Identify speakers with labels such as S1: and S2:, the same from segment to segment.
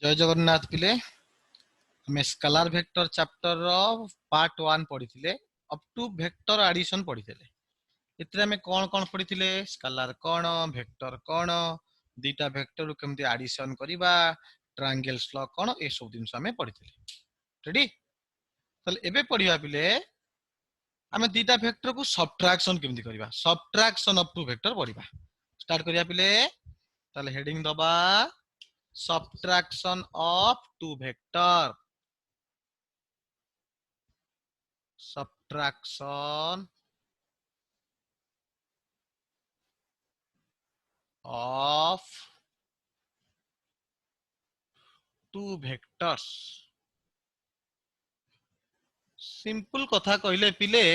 S1: जय जगन्नाथ पिले हमें स्केलर वेक्टर चैप्टर रो पार्ट 1 पढ़िथिले अप टू वेक्टर एडिशन पढ़िथिले इतरे में कौन पढ़िथिले स्केलर कौन वेक्टर कौन दीटा वेक्टर केमती एडिशन करिबा ट्रायंगल्स लॉ कौन ए सब दिन हमें पढ़िथिले रेडी तले एबे पढ़िबा पिले हमें दीटा वेक्टर को सब्ट्रैक्शन केमती करिबा सब्ट्रैक्शन अप टू वेक्टर पढ़िबा स्टार्ट करिया पिले तले हेडिंग दबा subtraction of two vector subtraction of two vectors simple कथा कहले पिले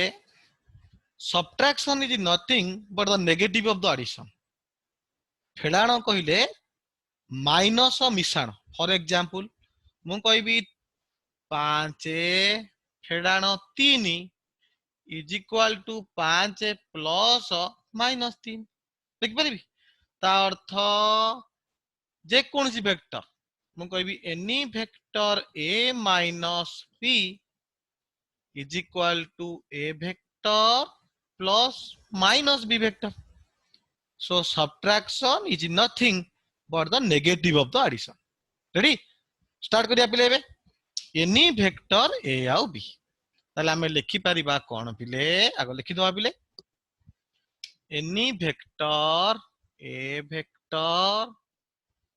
S1: subtraction is nothing but the negative of the addition फेडाण कहले माइनस मिशाण फॉर एग्जांपल मु कहबी 5 फेडाण 3 is equal to 5 plus minus 3 देख पारिबी ता अर्थ जे कोनसी वेक्टर मु कहबी any vector a minus b is equal to a vector plus minus b vector so subtraction is nothing but the negative of the addition ready start करिया पिले बे any vector a आउ b ताले हमें लिखि परिबा कोन पिले आगो लिखि दवा पिले any vector a vector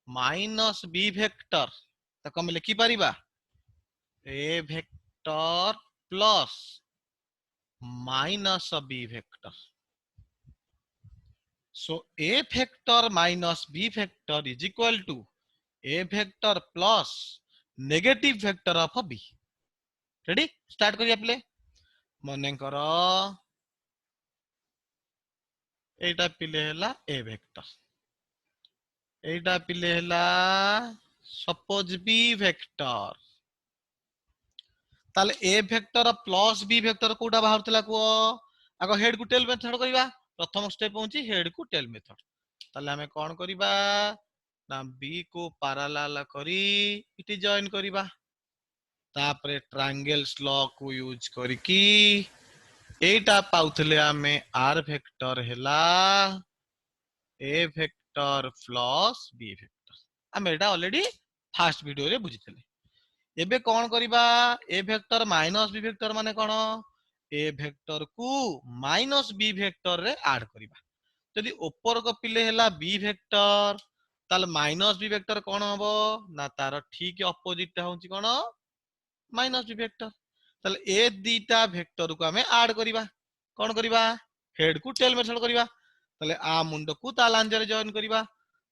S1: minus b vector तक हम लिखि परिबा a vector plus minus b vector so a vector minus b vector is equal to a vector plus negative vector of b ready start करिया पिले मने करो एटा पिले हला a vector एटा पिले हला सपोज b vector ताले a vector plus b vector कोडा बाहरतला को आगो हेड को टेल मेथड करिबा प्रथम स्टेप होची हेड को टेल मेथड ताले हमें कोन करिबा ना b को पैरेलल करी इति जॉइन करिबा तापरे ट्रायंगल्स लॉ को यूज करकी एटा पाउथले हमें r वेक्टर हेला a vector plus b vector हम एटा ऑलरेडी फर्स्ट वीडियो रे बुझितले एबे कोन करिबा a vector minus b vector माने कोन a वेक्टर को माइनस b वेक्टर रे ऐड करिबा यदि ऊपर को पिले हला b वेक्टर ताल माइनस b वेक्टर कोन हबो ना तार ठीक ऑपोजिट होची कोन माइनस b वेक्टर ताल ए दीटा वेक्टर को हमें ऐड करिबा कोन करिबा हेड को टेल मेथड करिबा ताले आ मुंड को ताल आंजर जॉइन करिबा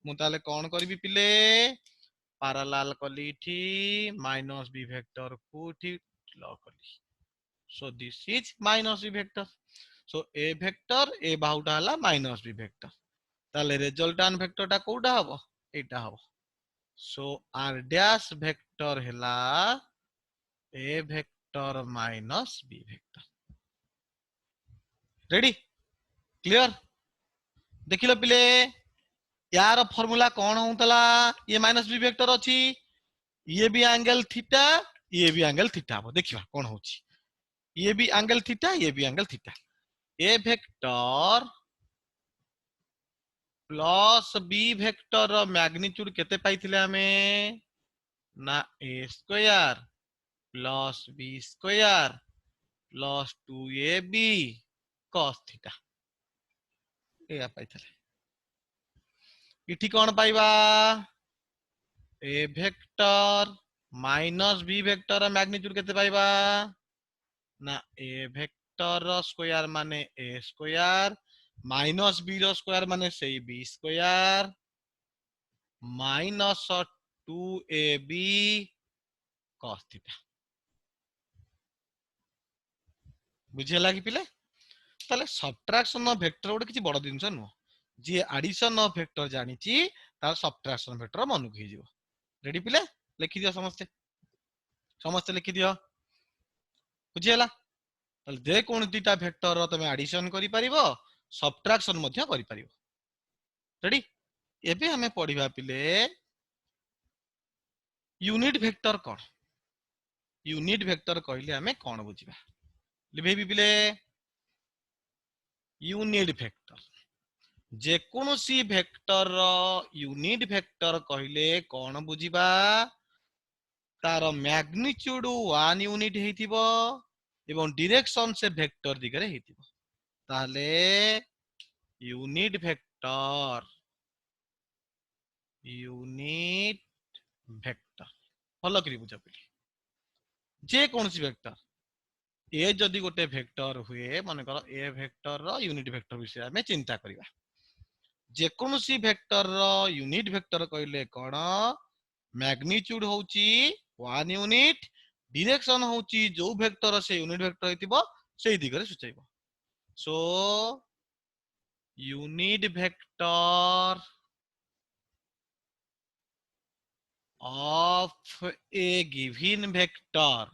S1: मु ताले कोन करिबी पिले पैरेलल कली थी माइनस b वेक्टर को थी लॉ कली so this is minus b vector so a vector a बाहुटा हला minus b vector ताले रिजल्टेंट वेक्टर टा कोडा हबो एटा हबो so r dash vector हला a vector minus b vector ready clear देखिलो पिले यार फार्मूला कोन होतला ये माइनस b वेक्टर अछि ये भी एंगल थीटा ये भी एंगल थीटा हबो देखिबा कोन होछि ये भी एंगल थीटा ये भी angle theta A vector plus B vector magnitude केते पाइथिले हमें ना a square plus b square plus 2ab cos theta ए पाइथिले इठी कोन पाइबा a vector minus b vector magnitude केते पाइबा ना a वेक्टर स्क्वायर माने a स्क्वायर माइनस b रो स्क्वायर माने सेही b square minus 2ab cos theta बुझिला कि पिले ताले सब्ट्रैक्शन ऑफ वेक्टर गोटे किछि बड़ दिनस नो जे एडिशन ऑफ वेक्टर जानि छि तार सब्ट्रैक्शन वेक्टर मन को हिजिवो रेडी पिले लिखि दियो समस्त समस्त लिखि दियो बुझिला ताले जे कोन दीटा वेक्टर रो तमे एडिशन करि परिबो सब्ट्रैक्शन मध्य करि परिबो रेडी एबे हमें पढिबा पिले यूनिट वेक्टर कौन यूनिट वेक्टर कहले आमे कौन बुझिबा लिभेबी पिले यूनिट वेक्टर जे कोनोसी वेक्टर यूनिट वेक्टर कहले कौन बुझिबा तार मैग्नीट्यूड 1 यूनिट हेतिबो एवं डायरेक्शन से वेक्टर दिगरे हेतिबो ताले यूनिट वेक्टर भल करी बुझा पे जे कौन सी वेक्टर ए जदि गोटे वेक्टर हुए मन कर ए वेक्टर रो यूनिट वेक्टर विषय में चिंता करिबा जे कौन सी वेक्टर रो यूनिट वेक्टर कहले कोन मैग्नीट्यूड होची 1 यूनिट डायरेक्शन होची जो वेक्टर से यूनिट वेक्टर हेतिबो सेही दिगरे सूचाइबो so unit vector of a given vector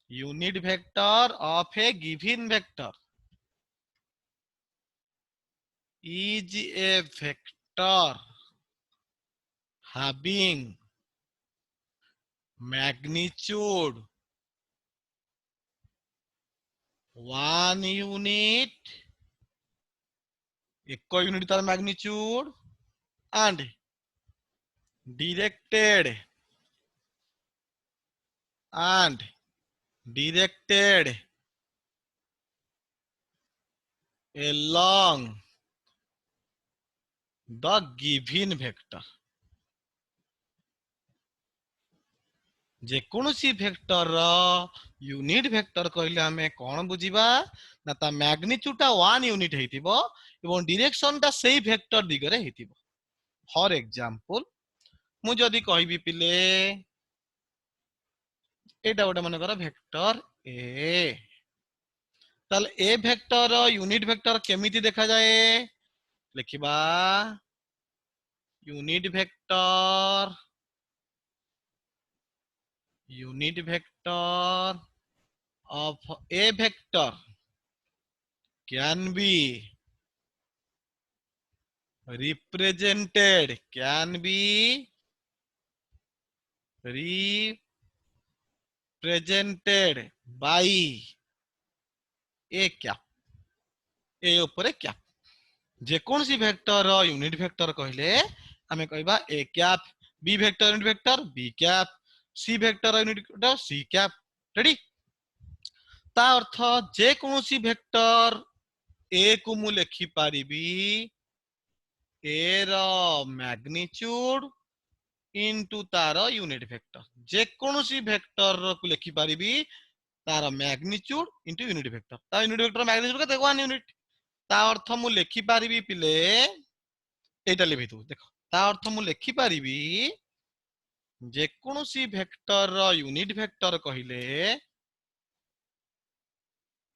S1: unit vector of a given vector is a vector having magnitude 1 unit एक यूनिट तार magnitude and directed along the given vector जे कोनोसी वेक्टर यूनिट वेक्टर कहले हमें कौन बुझिबा ना ता मैग्नीट्यूड ता 1 यूनिट हेतिबो एवं डायरेक्शन ता सेही वेक्टर दिगरे हेतिबो फॉर एग्जांपल मु जदी कहबी पिले एटा गोटे मन कर वेक्टर ए ताल ए वेक्टर यूनिट वेक्टर केमिति देखा जाए लिखिबा unit vector of a vector can be represented by a cap A ऊपर कैप जे कौन सी वेक्टर यूनिट वेक्टर कहले हमें कहबा A cap B vector unit vector B cap C vector unit vector C cap ready ता अर्थ जे कौन C vector A को मु लिखि पारिबी ए रो मैग्नीट्यूड इनटू तार यूनिट वेक्टर जे कौन सी वेक्टर को लिखि पारिबी तार मैग्नीट्यूड इनटू यूनिट वेक्टर ता यूनिट वेक्टर मैग्नीट्यूड केते 1 यूनिट ता अर्थ मु लिखि पारिबी पिले एटा लिखि दो देखो ता अर्थ मु लिखि पारिबी जे कौन सी वेक्टर यूनिट वेक्टर कहिले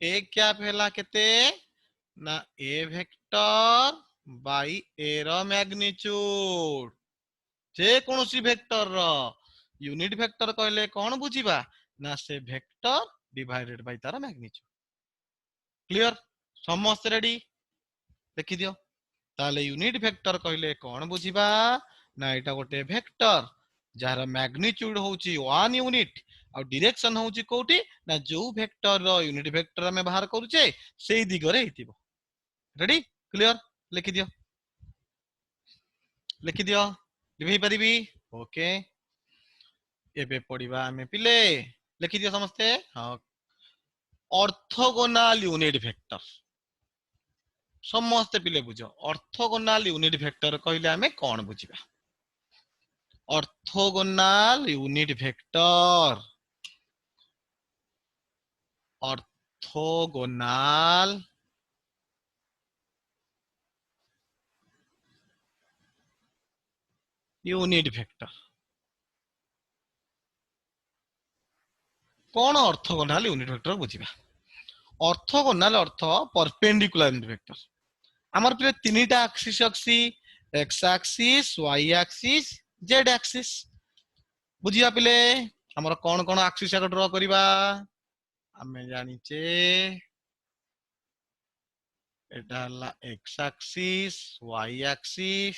S1: ए कैप हैला केते ना ए वेक्टर बाय ए रो मैग्नीट्यूड जे कौन सी वेक्टर यूनिट वेक्टर कहले कौन बुझिबा ना से वेक्टर डिवाइडेड बाय तार मैग्नीट्यूड क्लियर समस्त रेडी देखि दियो ताले यूनिट वेक्टर कहले कौन बुझिबा ना एटा गोटे वेक्टर जार मैग्नीट्यूड होची 1 यूनिट और डायरेक्शन होची कोठी ना जो वेक्टर रो यूनिट वेक्टर में बाहर करूचे सेही दिगरे हितिबो रेडी क्लियर लिखि दियो लिखि परिबी ओके एबे पढिबा हमें पिले लिखि दियो समस्ते हां ऑर्थोगोनल यूनिट वेक्टर समस्त पिले बुझो ऑर्थोगोनल यूनिट वेक्टर कहले हमें कौन बुझिबा orthogonal unit vector unit vector कौन ऑर्थोगोनल यूनिट वेक्टर बुझिबा ऑर्थोगोनल अर्थ परपेंडिकुलर यूनिट वेक्टर हमर पिले तीनटा एक्सिस अछि X axis Y axis Z axis बुझिया पिले हमर कौन कौन एक्सिस आक ड्रा करिबा हमें जानिचे एटा हला x एक्सिस y एक्सिस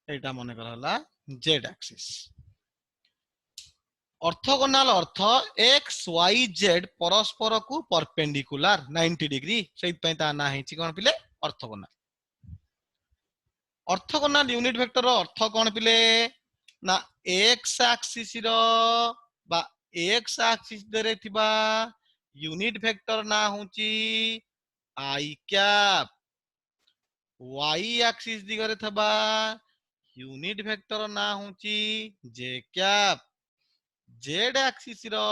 S1: एटा मन कर हला z एक्सिस ऑर्थोगोनल अर्थ x y z परस्पर को परपेंडिकुलर 90 डिग्री सेइत पई ता ना हेची कोन पिले ऑर्थोगोनल ऑर्थोगोनल यूनिट वेक्टर रो अर्थ कोन पिले ना x एक्सिस रो बा x एक्सिस दरे थिबा यूनिट वेक्टर ना होची आई कैप y एक्सिस दिगरे थबा यूनिट वेक्टर ना होची j कैप z एक्सिस रो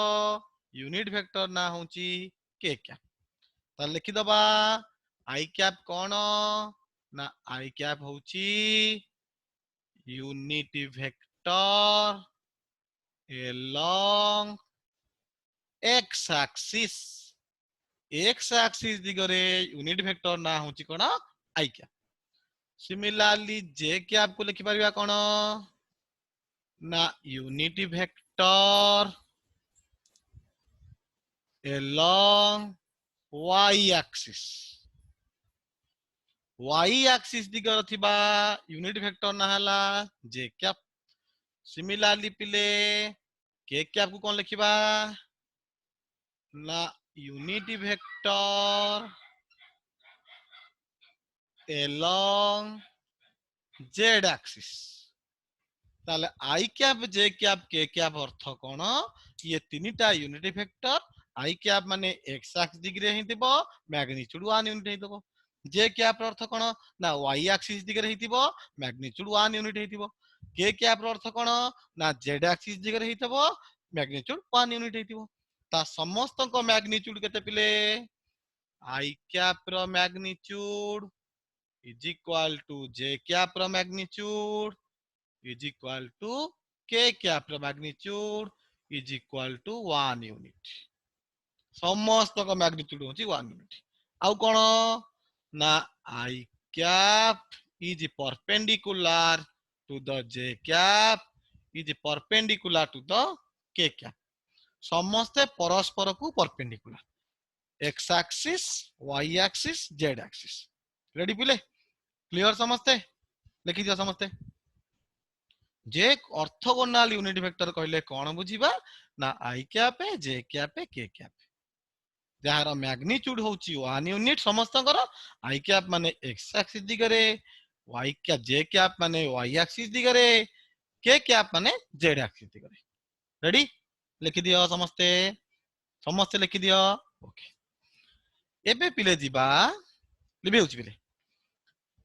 S1: यूनिट वेक्टर ना होची k कैप ता लिखि दबा आई कैप कोन ना आई कैप होची unit vector along x axis x axis दिगरे यूनिट वेक्टर ना होची कोन I cap similarly j cap को लिखि परिबा कोन ना unit vector along y axis y axis दिगर थिबा यूनिट वेक्टर ना हला j कैप सिमिलरली पिले k कैप को कोन लिखिबा ना unit vector along z axis ताले I cap J cap K cap अर्थ कोन ये तीनटा यूनिट वेक्टर आई कैप माने x एक्सिस डिग्री हेतिबो मैग्नीट्यूड 1 यूनिट हेतिबो जे कैप अर्थ कोन ना y एक्सिस डिग्री हेतिबो मैग्नीट्यूड 1 यूनिट हेतिबो के कैप अर्थ कोन ना z एक्सिस डिग्री हेतिबो मैग्नीट्यूड 1 यूनिट हेतिबो ता समस्त को मैग्नीट्यूड केते पिले आई कैप रो magnitude is equal to J cap रो magnitude is equal to k cap magnitude is equal to 1 unit समस्त का मैग्नीट्यूड होची 1 यूनिट आउ कोन ना I cap is perpendicular to the J cap is perpendicular to the K cap समस्त परस्पर को perpendicular x axis y axis z axis ready पिले clear समझते लिखि दियो समझते जे ऑर्थोगोनल यूनिट वेक्टर कहले कोन बुझीबा ना I cap J cap K cap जहार मैग्नीट्यूड होची 1 यूनिट समस्त कर आई कैप माने x axis दिगरे y cap J cap माने y एक्सिस दिगरे के कैप माने z एक्सिस दिगरे रेडी लिखि दियो समस्ते समस्ते लिखि दियो ओके एबे पिले जिबा लिबे होची पिले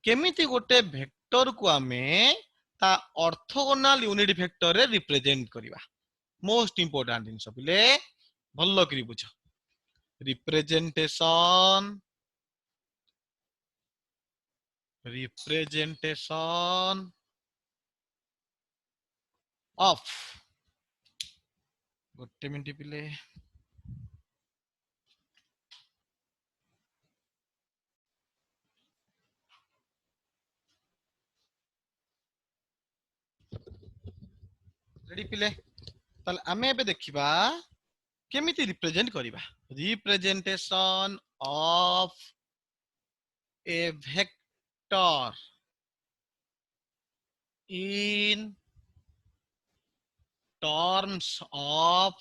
S1: केमिति गोटे वेक्टर को हमें ता ऑर्थोगोनल यूनिट वेक्टर रे रिप्रेजेंट करिवा मोस्ट इंपोर्टेंट जिंस पिले भल्लो करी बुझ रिप्रेजेंटेशन ऑफ गोटे मिनट पिले रेडी पिले ताले आमे एबे देखिबा केमिति रिप्रेजेंट करिबा representation of A vector in terms of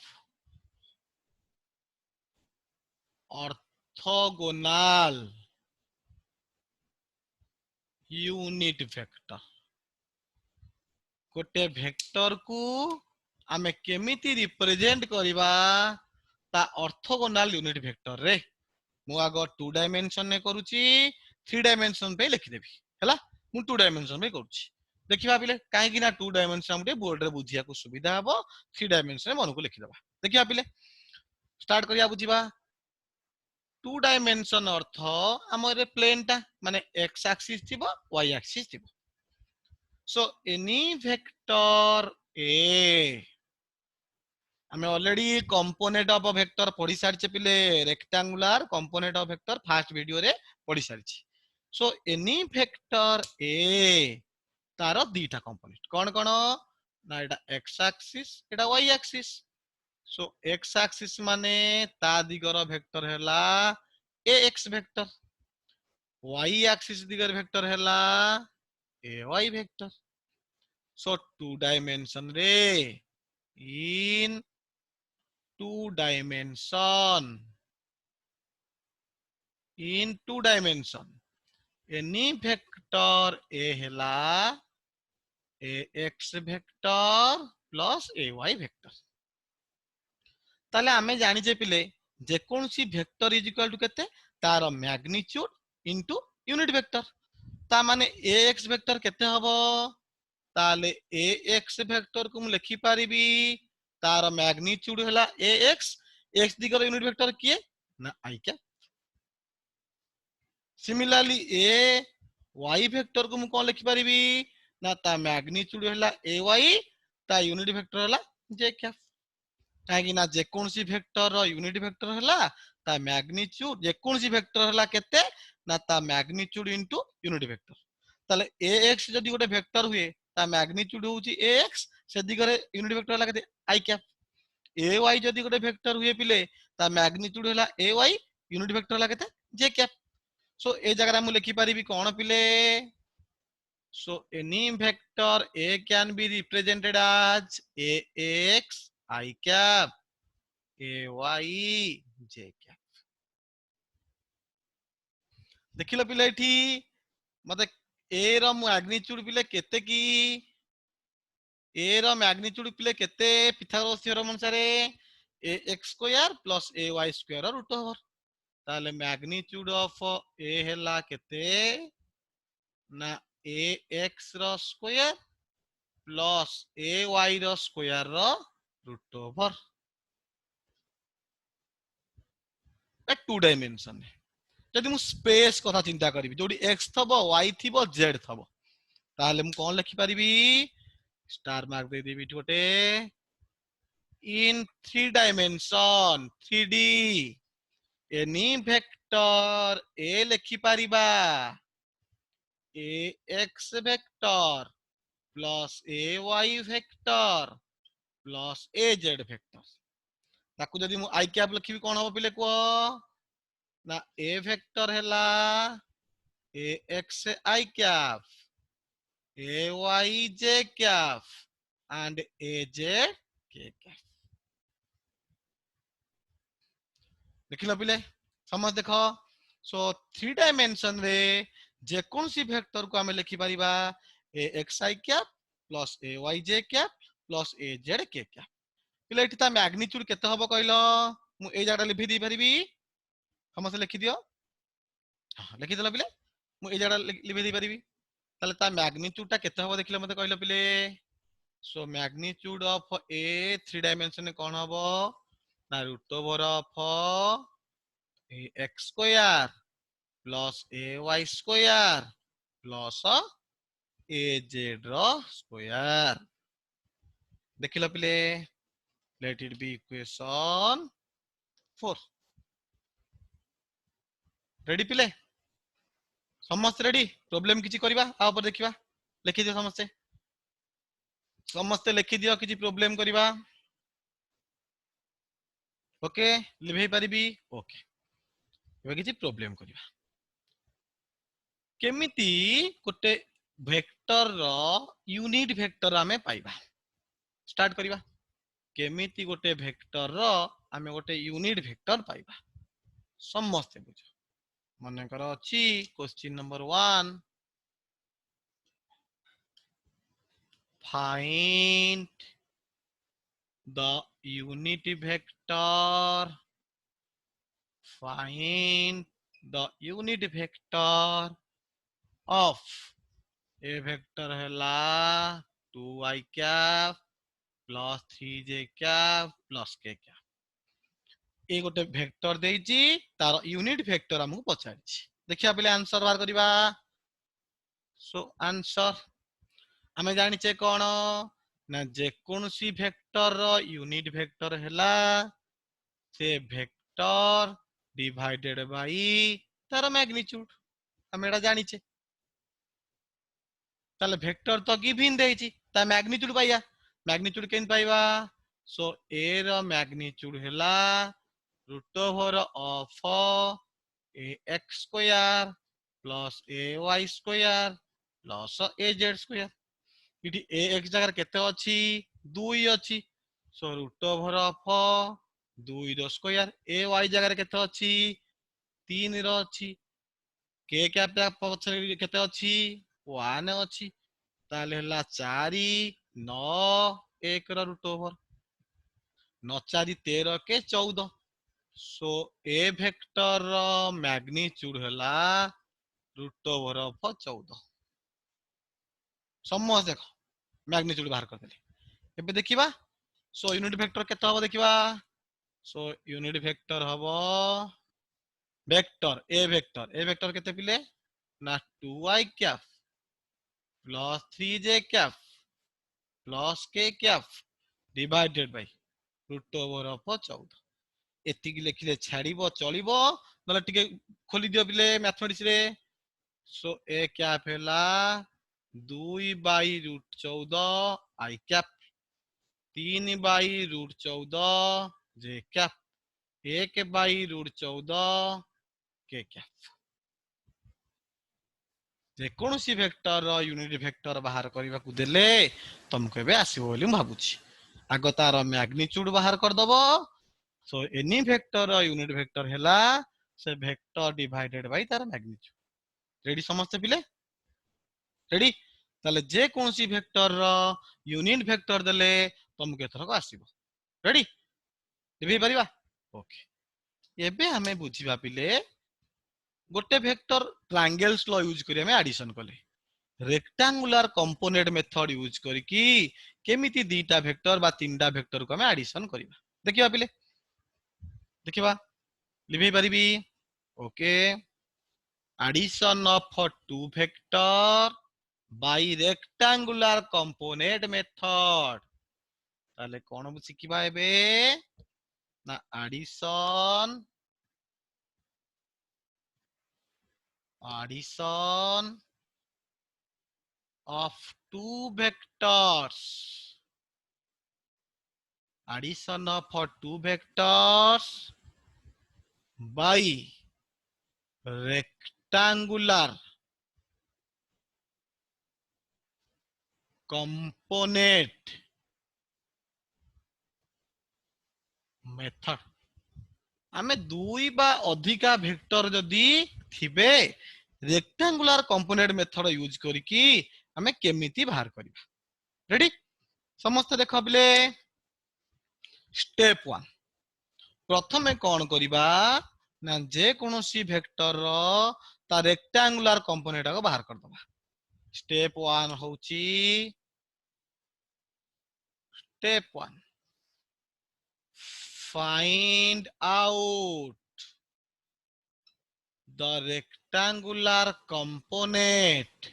S1: orthogonal unit vector गोटे वेक्टर को आमे केमिति रिप्रेजेंट करिबा ता ऑर्थोगोनल यूनिट वेक्टर रे मु आगो 2 डायमेंशन में करूची 3 डायमेंशन पे लिखि देबी हैला मु 2 डायमेंशन में करूची देखिबा पिले काहे कि ना 2 डायमेंशन हमटे बोर्ड रे बुझिया को सुविधा हबो 3 डायमेंशन मन को लिखि दबा देखिबा पिले स्टार्ट करिया बुझिबा 2 डायमेंशन अर्थ हमरे प्लेन ता माने x एक्सिस थिबो y एक्सिस थिबो सो एनी वेक्टर a हमें already component of a vector पढ़ी सारिचे पिले rectangular component of vector first video रे पढ़ी सारिची सो एनी वेक्टर a तार दीटा कंपोनेंट कौन कौन ना एटा x एक्सिस एटा y axis so x axis माने ता दिगर वेक्टर हैला ax वेक्टर y axis दिगरे वेक्टर हैला ay vector so two dimension रे in to dimension any vector A हैला ax vector plus ay vector ताले आमे जानिचे पिले जेकोनसी वेक्टर इज इक्वल टू केते तार मैग्नीट्यूड इनटू यूनिट वेक्टर ता माने ax वेक्टर केते हबो ताले ax वेक्टर को मु लिखि परिबी तार मैग्नीट्यूड हला ax x दिगर यूनिट वेक्टर किए ना i क्या सिमिलरली a y वेक्टर को मु कोन लिखि परिबी ना ता मैग्नीट्यूड हला ay ता यूनिट वेक्टर हला j क्या कहीं ना जेकोसी वेक्टर रो यूनिट वेक्टर हला ता मैग्नीट्यूड जेकोसी वेक्टर हला केते ना ता मैग्नीट्यूड इनटू यूनिट वेक्टर ताले ax जदी गोटे वेक्टर हुए ता मैग्नीट्यूड होची ax से दिगरे यूनिट वेक्टर हला केते i कैप ay जदी गोटे वेक्टर हुए पिले ता मैग्नीट्यूड हला ay यूनिट वेक्टर हला केते j कैप सो ए जगह मु लिखि परिबी कोन पिले so any vector a can be represented as ax I cap ay j cap देखिल पिले एठी मते a रो मैग्नीट्यूड पिले केते की a रो मैग्नीट्यूड पिले केते पिथागोरस थ्योरम अनुसार ax square plus ay square root over ताले मैग्नीट्यूड ऑफ a हैला केते ना ax रो स्क्वायर प्लस ay रो स्क्वायर रो root over a two dimension जदि मु स्पेस कथा चिंता करी जोडी x थबो y थिबो z थबो ताले मु कोन लिखि परिबी स्टार मार्क दे देबी गोटे in three dimension 3D any vector a लिखि परिबा ax vector plus ay vector plus az vector ताकू जदि मु i कैप लिखिबी कोन हो पिले को ना a वेक्टर हैला ax I cap ay j cap and az k cap देखिल पिले समझ देखो सो थ्री डायमेंशन रे जेकोसी वेक्टर को आमे लिखि परिबा axi cap plus ayj cap plus az k cap पिले एठी ता मैग्नीट्यूड केते हबो कहलो मु ए जाडा लिखि दी परिबी समझ लिखि दियो लिखि देला पिले मु ए जाडा लिखि दी परिबी ताले ता मैग्नीट्यूड ता केते हबो देखिले मते कहलो पिले so magnitude of a three dimension कोन हबो ना root over of X square plus ay square plus az रो स्क्वायर देखिलो पिले let it be equation 4 ready पिले समस्त रेडी प्रॉब्लम किछि करबा आ ऊपर देखिबा लिखि दियो समस्त लिखि दियो किछि प्रॉब्लम करबा ओके लिभै परिबी ओके एबे किछि प्रॉब्लम करबा केमिति गोटे वेक्टर रो यूनिट वेक्टर आमे पाइबा स्टार्ट करबा केमिति गोटे वेक्टर रो आमे गोटे यूनिट वेक्टर पाइबा समस्त बुझ मन कर अछि question number 1 find the unit vector find the unit vector of a vector हैला 2i cap plus 3j cap plus k cap ए गोटे वेक्टर देइची तार यूनिट वेक्टर हमहु पछाडीची देखिया पहिले आंसर बार करबा सो आंसर हमें जानिचे कोन ना जे कोनसी वेक्टर रो यूनिट वेक्टर हैला से वेक्टर डिवाइडेड बाय तार मैग्नीट्यूड हम एटा जानिचे ताले वेक्टर तो गिवन देइची ता मैग्नीट्यूड पाइया मैग्नीट्यूड केन पाइबा सो ए रो मैग्नीट्यूड हैला root over of A X square plus A Y square plus A Z square इटी ए एक्स जगह केते अछि 2 अछि सो रूट ओवर ऑफ 2 रो स्क्वायर ए वाई जगह केते अछि 3 रो अछि के कैप पछरे केते अछि 1 अछि ताले हला 4 9 1 रो रूट ओवर 9 4 13 के 14 सो ए वेक्टर रो मैग्नीट्यूड हला रूट ओवर ऑफ 14 समझ देखो मैग्नीट्यूड बाहर कर देली एबे देखिबा सो यूनिट वेक्टर केते हबो देखिबा सो यूनिट वेक्टर हबो ए वेक्टर केते पिले ना 2i cap plus 3j cap plus K cap divided by root over of 14 एतिकी लिखिले छाड़िबो चलिबो नले टिके खोली दियो पिले मैथमेटिक्स रे सो ए कैप हैला 2 by root 14 i cap 3 by root 14 j cap 1 by root 14 k cap जेकोसी वेक्टर यूनिट वेक्टर बाहर करने को देले तुमको एबे आसीबो बोली म भाबुची आग तार मैग्नीट्यूड बाहर कर दबो so any vector unit vector हैला से वेक्टर डिवाइडेड बाय तार मैग्नीट्यूड रेडी समझते पिले रेडी ताले जे कोनसी वेक्टर यूनिट वेक्टर देले तुमको एथर को आसीबो रेडी देबी परिबा ओके एबे हमें बुझिबा पिले गोटे वेक्टर ट्रायंगल्स लो यूज करी हमें एडिशन कले रेक्टेंगुलर कंपोनेंट मेथड यूज करके केमिति दीटा वेक्टर बा तीनटा वेक्टर को हमें एडिशन करिबा देखिबा पिले देखिबा लिखि परिबी okay addition of two vector by rectangular component method ताले कोन शिखिबा एबे ना addition of two vectors addition of two vectors by rectangular component method आमे दुई बा अधिका वेक्टर जदी थिबे रेक्टेंगुलर कंपोनेंट मेथड यूज करके हमें केमिति बाहर करिबा रेडी समस्त देख बिले स्टेप 1 प्रथमे कौन करिबा ना जे कोनोसी वेक्टर रो ता रेक्टेंगुलर कंपोनेंट को बाहर कर दबा स्टेप 1 होची step 1 find out the rectangular component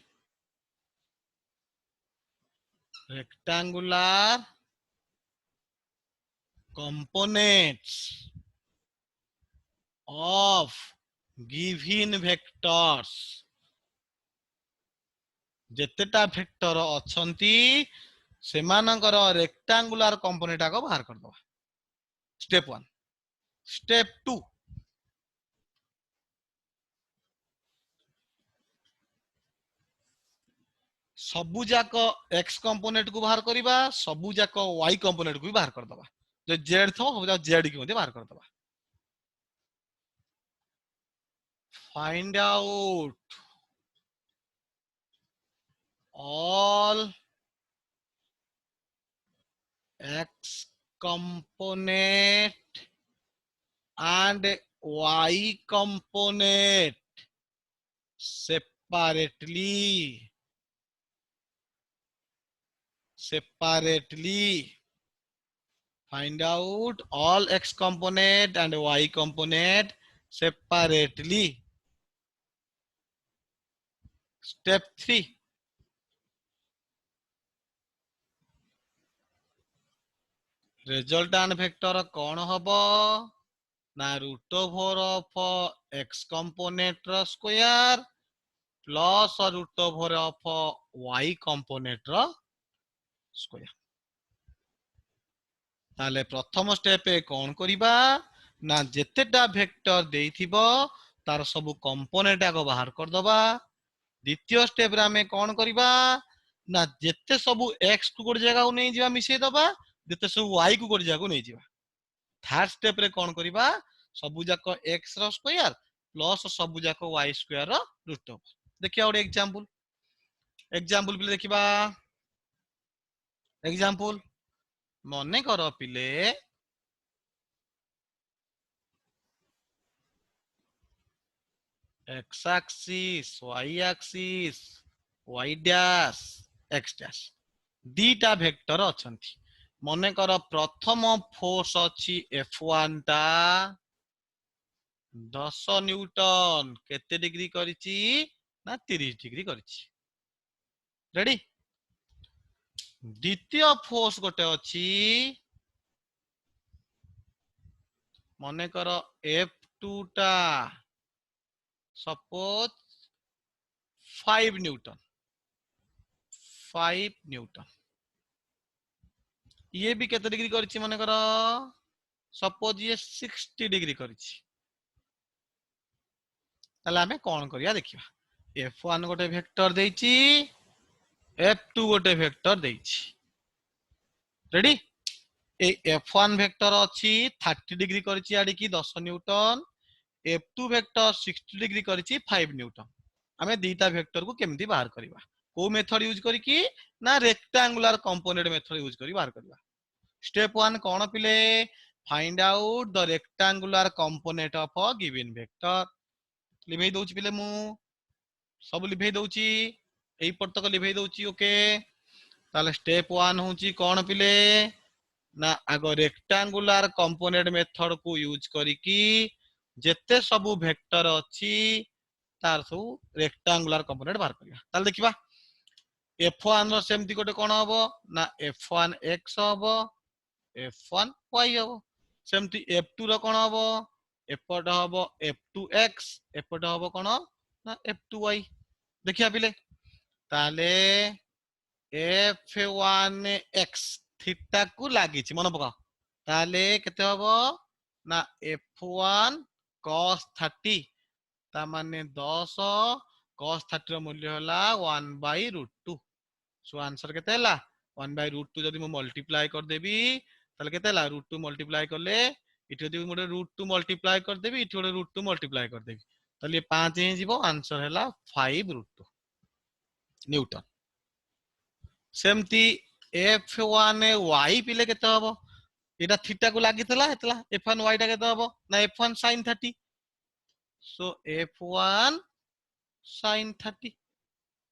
S1: components of given vectors जेतेटा वेक्टर अछंती सेमानकर रेक्टेंगुलर कंपोनेंट को बाहर कर दबा स्टेप 1 स्टेप 2 सबु जाक एक्स कंपोनेंट को बाहर करिबा सबु जाक वाई कंपोनेंट को भी बाहर कर दबा जो जेड थो सब जाक जेड को बाहर कर दबा find out all x component and y component separately find out all x component and y component separately step 3 resultant vector कौन हबो ना root over of x component रो square plus root over of y component रो square ताले प्रथम step कौन करिबा ना जेतेटा वेक्टर देइथिबो तार सब कंपोनेंट आग बाहर कर दबा द्वितीय स्टेप रे हमें कौन करबा ना जेते सब x को गोटे जगह को नहीं जीवा मिसई दबा जेते सब y को गोटे जगह को नहीं जीवा थर्ड स्टेप रे कौन करबा सब जाक x रो स्क्वायर प्लस सब जाक y स्क्वायर रो रूट हो देखिया गोटे एग्जांपल पिले देखिबा एग्जांपल मने कर पिले x axis y axis y dash x dash दीटा वेक्टर अछंती मने कर प्रथम फोर्स अछि F1 टा 10 न्यूटन केते डिग्री करिछि ना 30 डिग्री करिछि रेडी द्वितीय फोर्स गोटे अछि मने कर F2 टा सपोज 5 न्यूटन 5 न्यूटन ये भी केते डिग्री करिछि मने कर सपोज ये 60 डिग्री करिछि ताले हमें कोन करिया देखिबा F1 गोटे वेक्टर देइछि F2 गोटे वेक्टर देइछि रेडी ए F1 वेक्टर अछि 30 डिग्री करिछि आडी की 10 न्यूटन F2 वेक्टर 60 डिग्री करिछि 5 न्यूटन हमें दीटा वेक्टर को केमती बाहर करबा को मेथड यूज करिकी ना रेक्टेंगुलर कंपोनेंट मेथड यूज करी बाहर करबा स्टेप 1 कोन पिले find out the rectangular component of a given vector लिभेई दउची पिले मु सब लिभेई दउची एई पर तक लिभेई दउची ओके ताले स्टेप 1 होची कोन पिले ना आगो रेक्टेंगुलर कंपोनेंट मेथड को यूज करिकी जेते सब वेक्टर अछि तार सब रेक्टेंगुलर कंपोनेंट बाहर करिया ताले देखिबा F1 रो सेमती गोटे कोन हबो ना F1 x हबो F1 y हबो सेमती F2 रो कोन हबो एपट हबो F2 x एपट हबो कोन ना F2 y देखिया पिले ताले F1 x थीटा को लागि छि मन पका ताले केते हबो ना F1 cos 30 ता माने 10 cos 30 रो मूल्य होला 1/√2 सो आंसर केते हला 1/√2 जदि मु मल्टीप्लाई कर देबी ताले केते हला √2 मल्टीप्लाई करले इठी जदि मु √2 मल्टीप्लाई कर देबी इठी √2 मल्टीप्लाई कर देबी ताले 5 हे जीवो आंसर हला 5√2 न्यूटन सेमती F1 y पिले केते हबो एटा थीटा को लागितला हेतला F1 y टा केते हबो ना F1 sin 30 सो F1 sin 30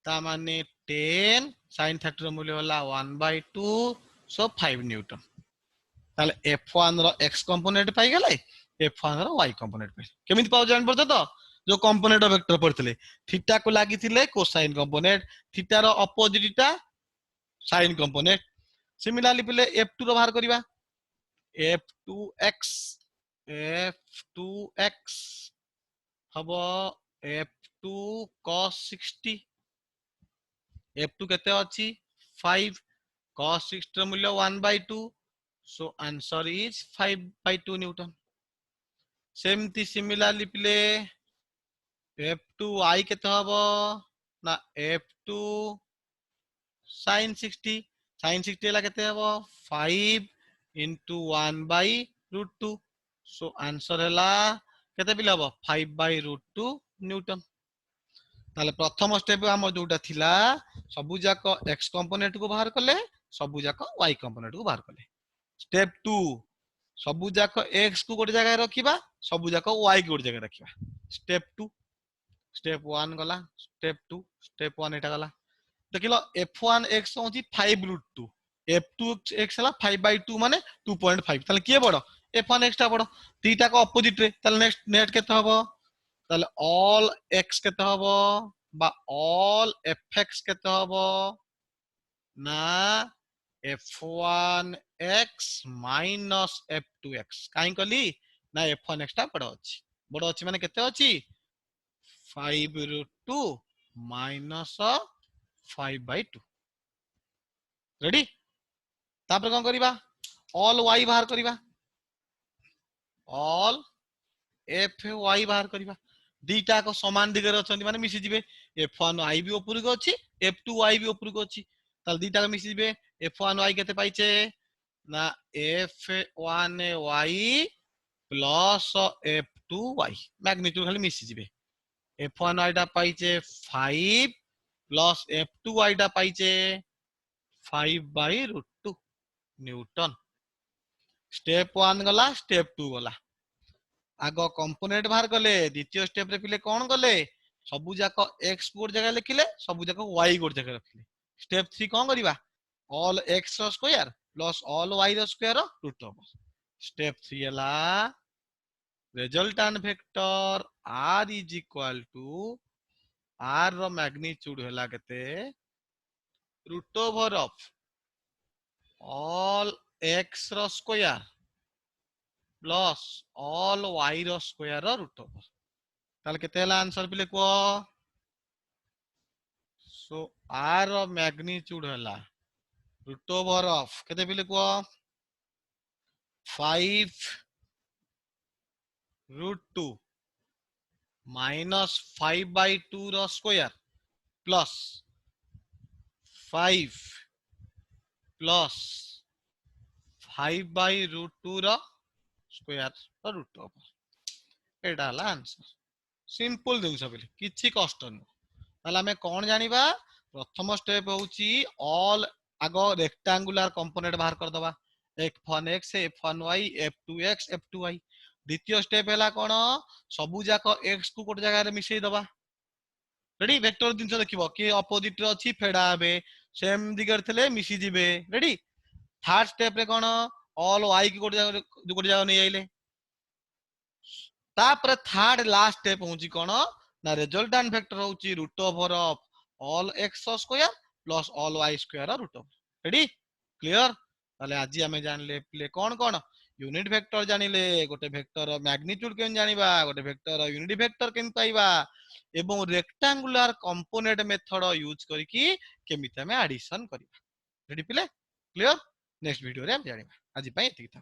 S1: ता माने 10 sin 30 रो मूल्य होला 1/2 सो 5 न्यूटन ताले F1 रो x कंपोनेंट पाई गेले F1 रो y कंपोनेंट पाई केमिति पाउ जान परतो तो जो कंपोनेंट वेक्टर पड़थिले थीटा को लागिथिले cosine component theta rho opposite टा साइन कंपोनेंट सिमिलरली पिले F2 रो बाहर करिबा F2x F2x हबो F2 cos 60 F2 केते अछि 5 cos 60 रो मूल्य 1/2 सो आंसर इज 5/2 न्यूटन सेमती सिमिलरली पिले F2 y केते हबो ना F2 sin 60 sin 60 ला केते हबो 5 into 1/√2 सो आंसर हला केते पिले हबो 5/√2 न्यूटन ताले प्रथम स्टेप हम जोटा थिला सबु जाक x कंपोनेंट को बाहर करले सबु जाक y कंपोनेंट को बाहर करले स्टेप 2 सबु जाक x को गोटे जगह रखिबा सबु जाक y को गोटे जगह रखिबा स्टेप 2 स्टेप 1 गला स्टेप 2 स्टेप 1 एटा गला देखिलो F1 x होची 5√2 F2 x हला 5/2 माने 2.5 ताले के बडो F1 x टा बडो तीटा को अपोजिट रे ताले नेक्स्ट नेट केते हबो ताले ऑल x केते हबो बा ऑल fx केते हबो ना F1 x minus F2 x काई कली ना F1 x टा बडो अछि माने केते अछि 5√2 minus 5/2 रेडी तापर कोन करिबा ऑल y बाहर करिबा ऑल fy बाहर करिबा दीटा को समान दिगरे अछंती माने मिसी जिवे f1y भी ऊपर को अछि f2y भी ऊपर को अछि ताल दीटा को मिसी जिवे f1y केते पाइचे ना f1y प्लस f2y मैग्नीट्यूड खाली मिसी जिवे f1y टा पाइचे 5 प्लस f2y टा पाइचे 5/√2 न्यूटन स्टेप 1 गला स्टेप 2 गला आग कंपोनेंट बाहर कले द्वितीय स्टेप रे पिले कोन गले सबु जाक x गोट जगह लिखिले सबु जाक y गोट जगह रखिले स्टेप 3 कोन करिवा ऑल x रो स्क्वायर प्लस ऑल y रो स्क्वायर रूट ओवर स्टेप 3 हला resultant vector r is equal to r रो मैग्नीट्यूड हला केते root over of all x रो स्क्वायर प्लस ऑल y रो स्क्वायर रूट ओवर ताले केते हला आंसर पिले को सो r रो मैग्नीट्यूड हला रूट ओवर ऑफ केते पिले को 5√2 माइनस 5/2 रो स्क्वायर प्लस 5 प्लस 5/√2 रो स्क्वायर रूट ओवर एटा हला आंसर सिंपल जिनस बोली किछि कष्ट न ताले हमें कोन जानिबा प्रथम स्टेप होउची ऑल आगो रेक्टेंगुलर कंपोनेंट बाहर कर दबा f1x f1y f2x f2y द्वितीय स्टेप हैला कोन सबु जाक x को कोट जगह रे मिसई दबा रेडी वेक्टर जिनस देखिबो कि अपोजिट रे अछि फेडा हेबे सेम दिगर थले मिसी जिवे रेडी थर्ड स्टेप रे कोन ऑल y की कोट जगह नै आइले तापर थर्ड लास्ट स्टेप होउची कोन ना रिजल्टेंट वेक्टर होउची root over of all x square plus all y square root over ready clear ताले आज हमें जानले प्ले कोन कोन यूनिट वेक्टर जानिले गोटे वेक्टर मैग्नीट्यूड केन जानिबा गोटे वेक्टर यूनिट वेक्टर केन पाइबा एवं रेक्टेंगुलर कंपोनेंट मेथड यूज करके केमिति हमें एडिशन करिबा ready play clear next video रे हम जानिबा आज पई एतिक था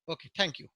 S1: ओके थैंक यू